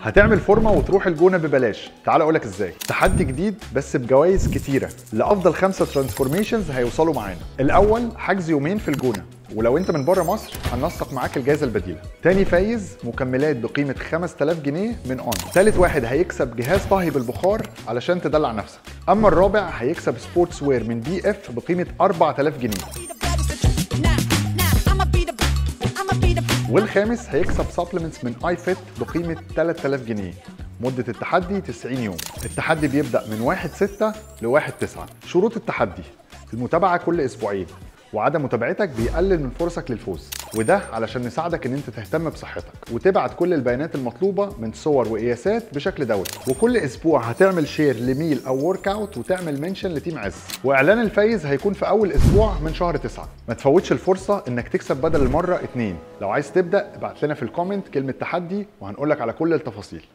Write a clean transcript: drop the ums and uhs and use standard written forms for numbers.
هتعمل فورمه وتروح الجونه ببلاش. تعال اقولك ازاي. تحدي جديد بس بجوائز كتيره لافضل 5 ترانسفورميشنز هيوصلوا معانا. الاول حجز يومين في الجونه، ولو انت من بره مصر هننسق معاك الجائزه البديله. تاني فايز مكملات بقيمه 5000 جنيه من اون. تالت واحد هيكسب جهاز طهي بالبخار علشان تدلع نفسك. اما الرابع هيكسب سبورتس وير من بي اف بقيمه 4000 جنيه. والخامس هيكسب سبلمنتس من اي فيت بقيمه 3000 جنيه. مده التحدي 90 يوم. التحدي بيبدا من 1/6 ل1/9. شروط التحدي: المتابعه كل اسبوعين، وعدم متابعتك بيقلل من فرصك للفوز، وده علشان نساعدك ان انت تهتم بصحتك وتبعت كل البيانات المطلوبه من صور وقياسات بشكل دوري. وكل اسبوع هتعمل شير لميل او ورك اوت وتعمل منشن لتيم عز. واعلان الفايز هيكون في اول اسبوع من شهر 9. ما تفوتش الفرصه انك تكسب بدل المره 2. لو عايز تبدا ابعت لنا في الكومنت كلمه تحدي وهنقولك على كل التفاصيل.